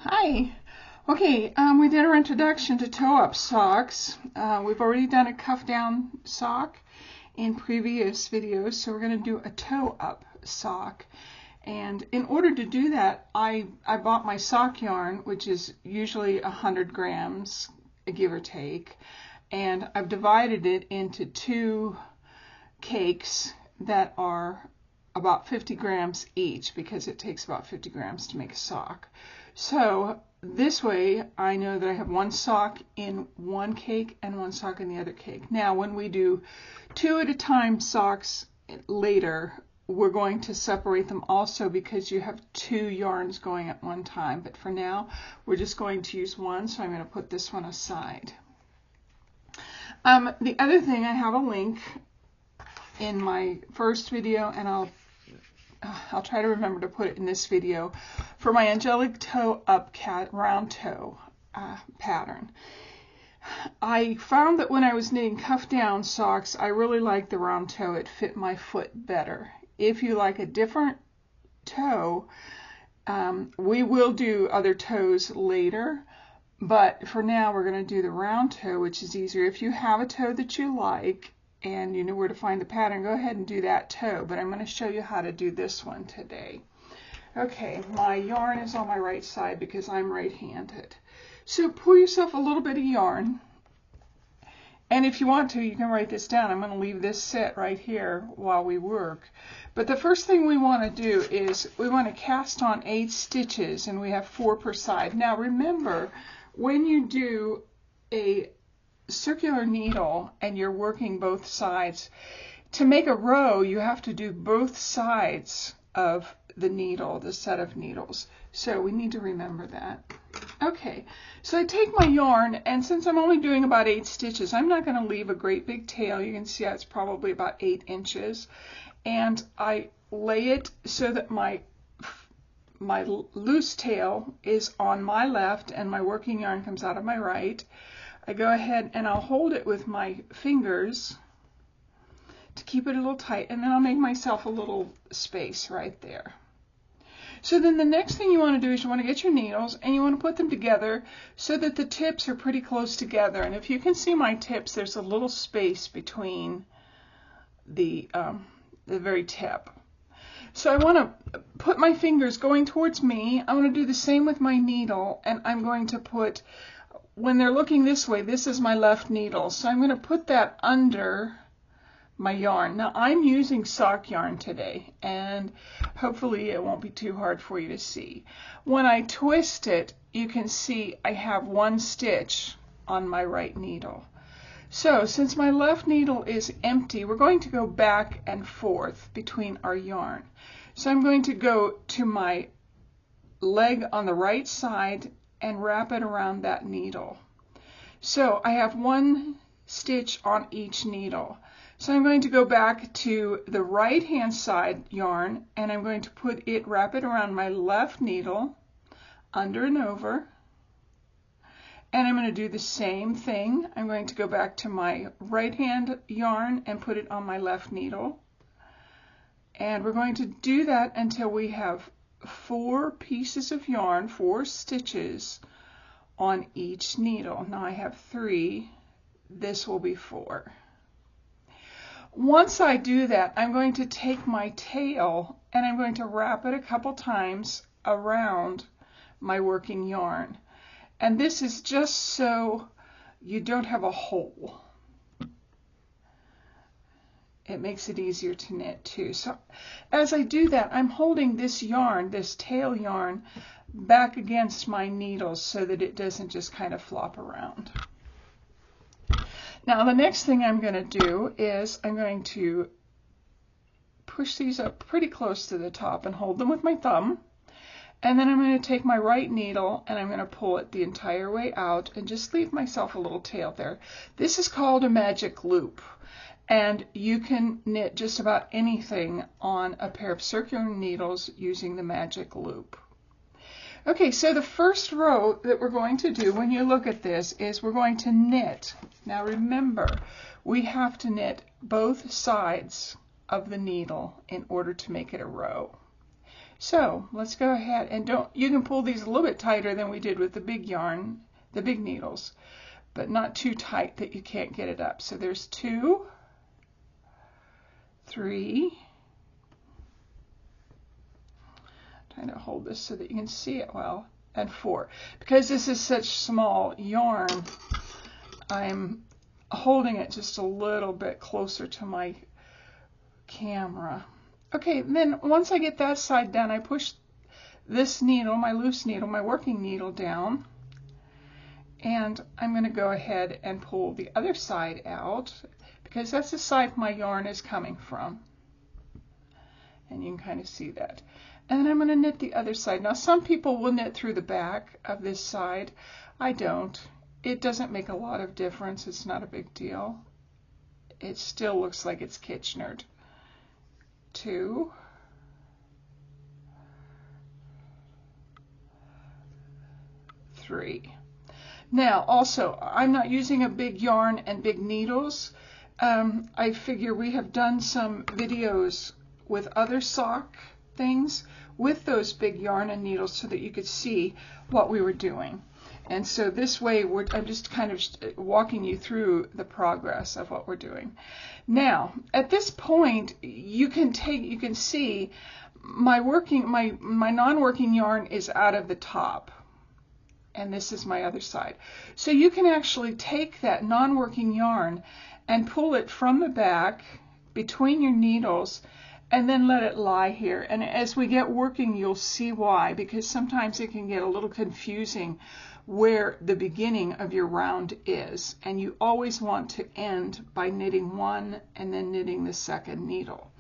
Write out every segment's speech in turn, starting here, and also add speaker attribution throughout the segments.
Speaker 1: Hi. Okay, we did our introduction to toe-up socks. We've already done a cuff-down sock in previous videos, so we're going to do a toe-up sock. And in order to do that, I bought my sock yarn, which is usually 100 grams, give or take, and I've divided it into two cakes that are about 50 grams each, because it takes about 50 grams to make a sock. So this way I know that I have one sock in one cake and one sock in the other cake. Now when we do two at a time socks later, we're going to separate them also because you have two yarns going at one time. But for now, we're just going to use one, so I'm going to put this one aside. The other thing, I have a link in my first video, and I'll try to remember to put it in this video, for my angelic toe up round toe pattern. I found that when I was knitting cuff down socks, I really liked the round toe. It fit my foot better. If you like a different toe, we will do other toes later, but for now we're going to do the round toe, which is easier. If you have a toe that you like and you know where to find the pattern, go ahead and do that toe, but I'm going to show you how to do this one today. Okay, my yarn is on my right side because I'm right-handed. So pour yourself a little bit of yarn, and if you want to, you can write this down. I'm going to leave this set right here while we work. But the first thing we want to do is we want to cast on 8 stitches, and we have 4 per side. Now remember, when you do a circular needle and you're working both sides, to make a row you have to do both sides of the needle, the set of needles. So we need to remember that. Okay, so I take my yarn, and since I'm only doing about 8 stitches, I'm not going to leave a great big tail. You can see it's probably about 8 inches, and I lay it so that my loose tail is on my left and my working yarn comes out of my right. I go ahead and I'll hold it with my fingers to keep it a little tight, and then I'll make myself a little space right there. So then the next thing you want to do is you want to get your needles and you want to put them together so that the tips are pretty close together. And if you can see my tips, there's a little space between the very tip. So I want to put my fingers going towards me. I want to do the same with my needle, and I'm going to put, when they're looking this way, this is my left needle. So I'm going to put that under my yarn. Now I'm using sock yarn today, and hopefully it won't be too hard for you to see. When I twist it, you can see I have 1 stitch on my right needle. So since my left needle is empty, we're going to go back and forth between our yarn. So I'm going to go to my leg on the right side and wrap it around that needle. So I have 1 stitch on each needle. So I'm going to go back to the right hand side yarn, and I'm going to wrap it around my left needle, under and over, and I'm going to do the same thing. I'm going to go back to my right hand yarn and put it on my left needle, and we're going to do that until we have 4 pieces of yarn, 4 stitches on each needle. Now I have 3, this will be 4. Once I do that, I'm going to take my tail and I'm going to wrap it a couple times around my working yarn. And this is just so you don't have a hole. It makes it easier to knit too. So as I do that, I'm holding this yarn, this tail yarn, back against my needles so that it doesn't just kind of flop around. Now the next thing I'm going to do is I'm going to push these up pretty close to the top and hold them with my thumb, and then I'm going to take my right needle and I'm going to pull it the entire way out and just leave myself a little tail there. This is called a magic loop, and you can knit just about anything on a pair of circular needles using the magic loop. Okay, so the first row that we're going to do when you look at this is we're going to knit. Now remember, we have to knit both sides of the needle in order to make it a row. So let's go ahead and you can pull these a little bit tighter than we did with the big yarn, the big needles, but not too tight that you can't get it up. So there's 2, 3, trying to hold this so that you can see it well, and 4. Because this is such small yarn, I'm holding it just a little bit closer to my camera. Okay, then once I get that side done, I push this needle, my loose needle, my working needle down, and I'm going to go ahead and pull the other side out because that's the side my yarn is coming from. And you can kind of see that. And then I'm going to knit the other side. Now some people will knit through the back of this side. I don't. It doesn't make a lot of difference. It's not a big deal. It still looks like it's Kitchenered. 2, 3. Now also, I'm not using a big yarn and big needles. I figure we have done some videos with other sock things with those big yarn and needles so that you could see what we were doing. And so this way, I'm just kind of walking you through the progress of what we're doing. Now, at this point, you can see my non-working yarn is out of the top, and this is my other side. So you can actually take that non-working yarn and pull it from the back between your needles, and then let it lie here. And as we get working, you'll see why, because sometimes it can get a little confusing where the beginning of your round is, and you always want to end by knitting one and then knitting the second needle.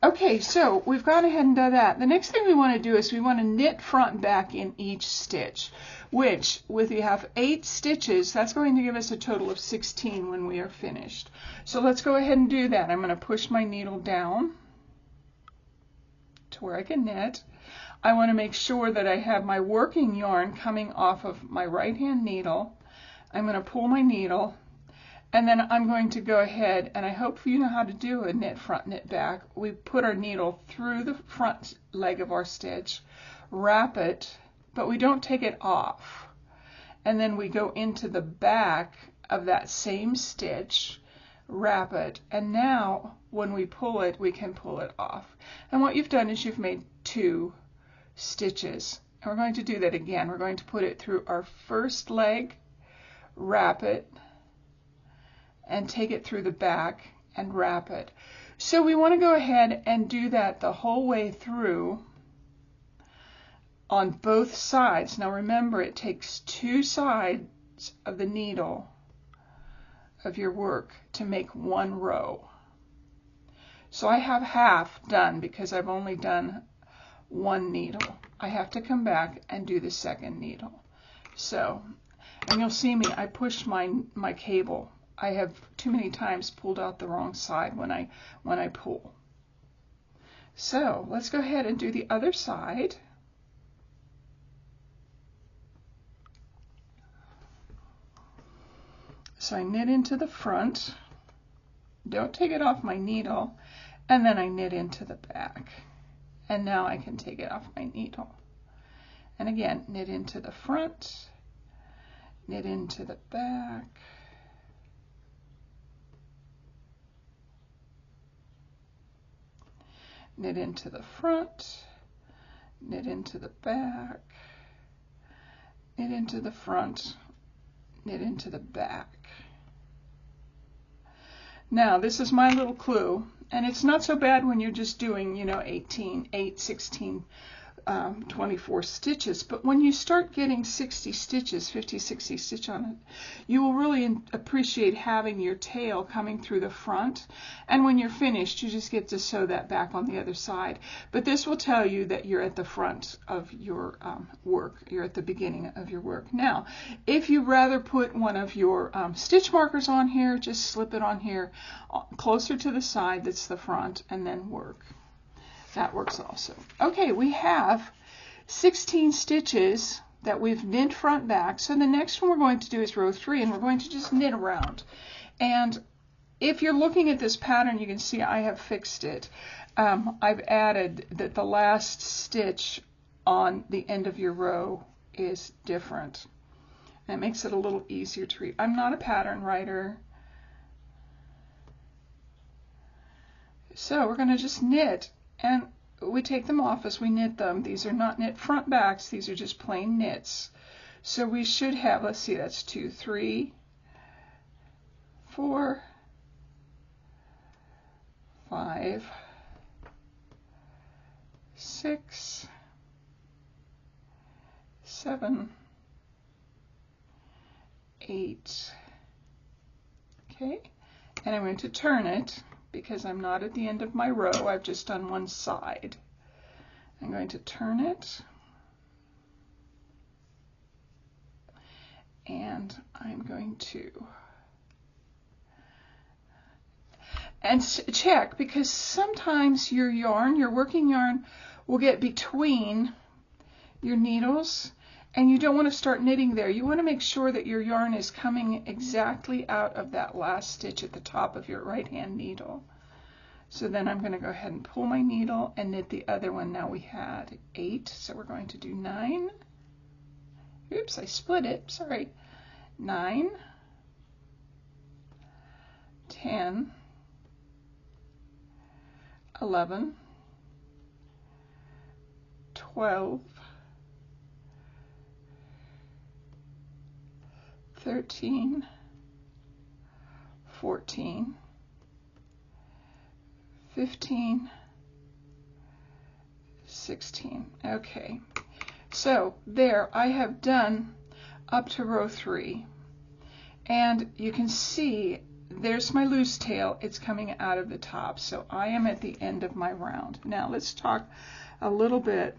Speaker 1: Okay, so we've gone ahead and done that. The next thing we want to do is we want to knit front and back in each stitch, which if you have 8 stitches, that's going to give us a total of 16 when we are finished. So let's go ahead and do that. I'm going to push my needle down to where I can knit. I want to make sure that I have my working yarn coming off of my right hand needle. I'm going to pull my needle, and then I'm going to go ahead, and I hope you know how to do a knit front, knit back. We put our needle through the front leg of our stitch, wrap it, but we don't take it off. And then we go into the back of that same stitch, wrap it, and now when we pull it, we can pull it off. And what you've done is you've made 2 stitches. And we're going to do that again. We're going to put it through our first leg, wrap it, and take it through the back and wrap it. So we want to go ahead and do that the whole way through on both sides. Now remember, it takes 2 sides of the needle of your work to make 1 row. So I have half done because I've only done 1 needle. I have to come back and do the second needle. So, and you'll see me, I pushed my cable. I have too many times pulled out the wrong side when I pull. So let's go ahead and do the other side. So I knit into the front, don't take it off my needle, and then I knit into the back. And now I can take it off my needle. And again, knit into the front, knit into the back, knit into the front, knit into the back, knit into the front, knit into the back. Now this is my little clue, and it's not so bad when you're just doing, 8, 16, 24 stitches, but when you start getting 60 stitches, 50, 60 stitch on it, you will really appreciate having your tail coming through the front, and when you're finished, you just get to sew that back on the other side. But this will tell you that you're at the front of your work, you're at the beginning of your work. Now, if you rather put one of your stitch markers on here, just slip it on here closer to the side that's the front, and then work. That works also. Okay, we have 16 stitches that we've knit front back. So the next one we're going to do is row 3, and we're going to just knit around. And if you're looking at this pattern, you can see I have fixed it. I've added that the last stitch on the end of your row is different. And it makes it a little easier to read. I'm not a pattern writer. So we're going to just knit, and we take them off as we knit them. These are not knit front backs, these are just plain knits. So we should have, let's see, that's 2, 3, 4, 5, 6, 7, 8. Okay, and I'm going to turn it because I'm not at the end of my row, I've just done one side. I'm going to turn it, and I'm going to check, because sometimes your yarn, your working yarn, will get between your needles, and you don't want to start knitting there. You want to make sure that your yarn is coming exactly out of that last stitch at the top of your right hand needle. So then I'm going to go ahead and pull my needle and knit the other one. Now we had 8, so we're going to do 9. Oops, I split it, sorry. 9, 10, 11, 12, 13, 14, 15, 16. Okay, so there I have done up to row 3, and you can see there's my loose tail, it's coming out of the top, so I am at the end of my round. Now let's talk a little bit,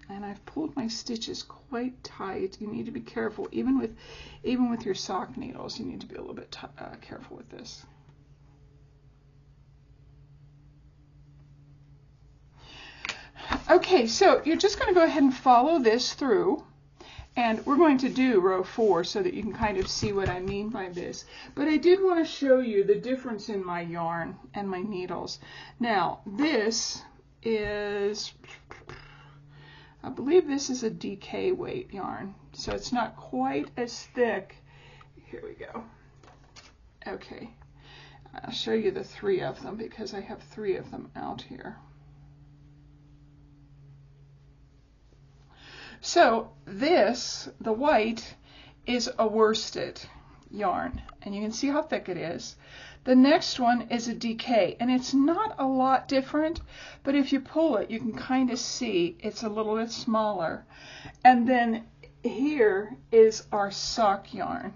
Speaker 1: and I've pulled my stitches quite tight. You need to be careful, even with your sock needles, you need to be a little bit careful with this. Okay, so you're just going to go ahead and follow this through, and we're going to do row 4 so that you can kind of see what I mean by this. But I did want to show you the difference in my yarn and my needles. Now, this is, I believe this is a DK weight yarn, so it's not quite as thick. Here we go. Okay, I'll show you the 3 of them because I have 3 of them out here. So this, the white, is a worsted yarn, and you can see how thick it is. The next one is a DK, and it's not a lot different, but if you pull it, you can kind of see it's a little bit smaller. And then here is our sock yarn.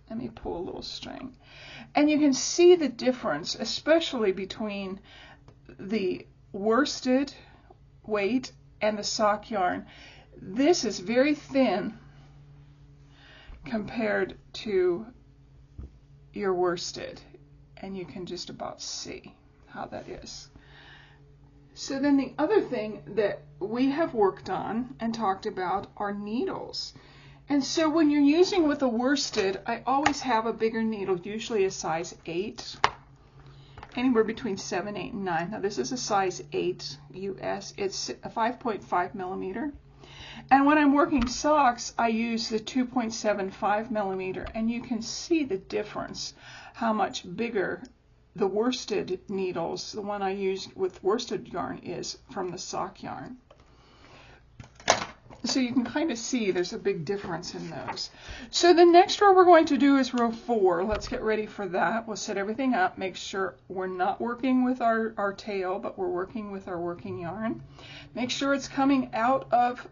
Speaker 1: Let me pull a little string. And you can see the difference, especially between the worsted weight and the sock yarn. This is very thin compared to your worsted, and you can just about see how that is. So then the other thing that we have worked on and talked about are needles. And so when you're using with a worsted, I always have a bigger needle, usually a size 8, anywhere between 7, 8, and 9. Now this is a size 8 US. It's a 5.5 millimeter. And when I'm working socks, I use the 2.75 millimeter, and you can see the difference, how much bigger the worsted needles, the one I use with worsted yarn, is from the sock yarn. So you can kind of see there's a big difference in those. So the next row we're going to do is row 4. Let's get ready for that. We'll set everything up, make sure we're not working with our tail, but we're working with our working yarn. Make sure it's coming out of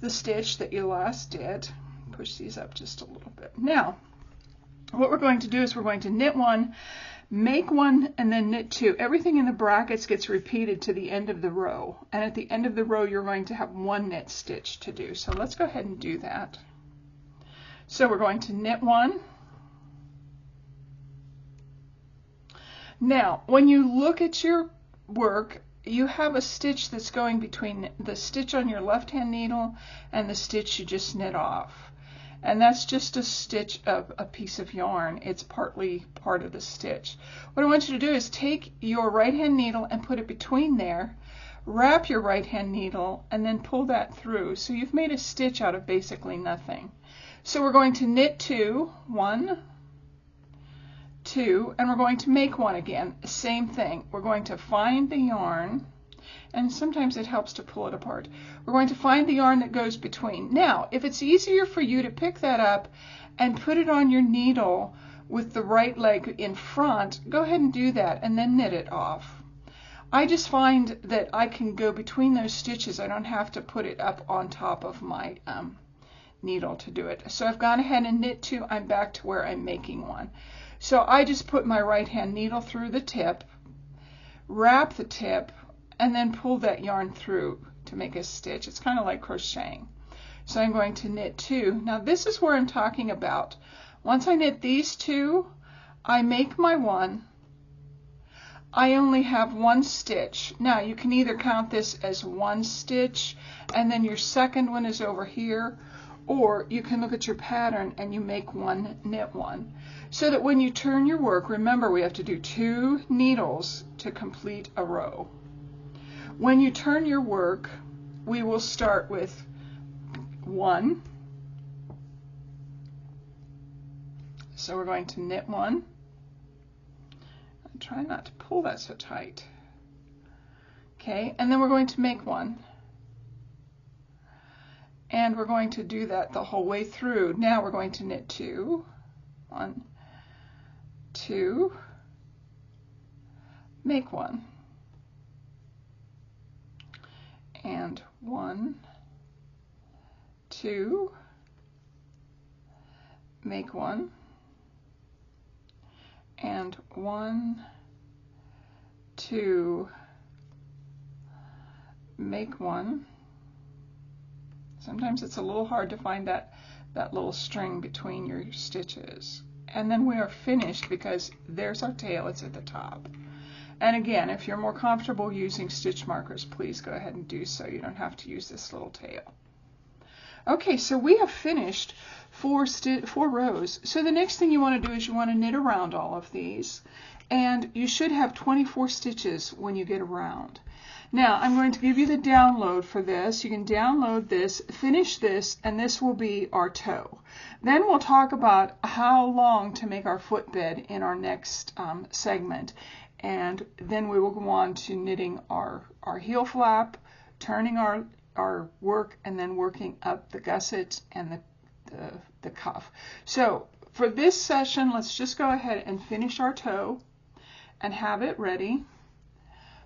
Speaker 1: the stitch that you last did. Push these up just a little bit. Now, what we're going to do is we're going to knit 1, make 1, and then knit 2. Everything in the brackets gets repeated to the end of the row, and at the end of the row you're going to have 1 knit stitch to do. So let's go ahead and do that. So we're going to knit 1. Now, when you look at your work, you have a stitch that's going between the stitch on your left hand needle and the stitch you just knit off. And that's just a stitch of a piece of yarn. It's partly part of the stitch. What I want you to do is take your right hand needle and put it between there, wrap your right hand needle, and then pull that through. So you've made a stitch out of basically nothing. So we're going to knit 2, 1, 2, and we're going to make 1 again. Same thing. We're going to find the yarn, and sometimes it helps to pull it apart. We're going to find the yarn that goes between. Now, if it's easier for you to pick that up and put it on your needle with the right leg in front, go ahead and do that and then knit it off. I just find that I can go between those stitches. I don't have to put it up on top of my needle to do it. So I've gone ahead and knit 2. I'm back to where I'm making 1. So I just put my right hand needle through the tip, wrap the tip, and then pull that yarn through to make a stitch. It's kind of like crocheting. So I'm going to knit 2. Now this is where I'm talking about. Once I knit these 2, I make my 1. I only have 1 stitch. Now you can either count this as 1 stitch and then your second one is over here, or you can look at your pattern and you make 1, knit 1. So that when you turn your work, remember we have to do 2 needles to complete a row. When you turn your work, we will start with 1. So we're going to knit 1. Try not to pull that so tight. Okay, and then we're going to make 1. And we're going to do that the whole way through. Now we're going to knit 2. 1, 2, make 1. And 1, 2, make 1. And 1, 2, make 1. Sometimes it's a little hard to find that little string between your stitches. And then we are finished because there's our tail, it's at the top. And again, if you're more comfortable using stitch markers, please go ahead and do so. You don't have to use this little tail. Okay, so we have finished 4 rows. So the next thing you want to do is you want to knit around all of these, and you should have 24 stitches when you get around. Now I'm going to give you the download for this. You can download this, finish this, and this will be our toe. Then we'll talk about how long to make our footbed in our next segment, and then we will go on to knitting our heel flap, turning our work, and then working up the gusset and the cuff. So for this session, let's just go ahead and finish our toe and have it ready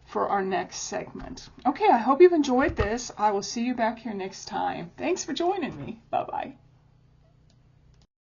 Speaker 1: for our next segment. Okay, I hope you've enjoyed this. I will see you back here next time. Thanks for joining me. Bye-bye.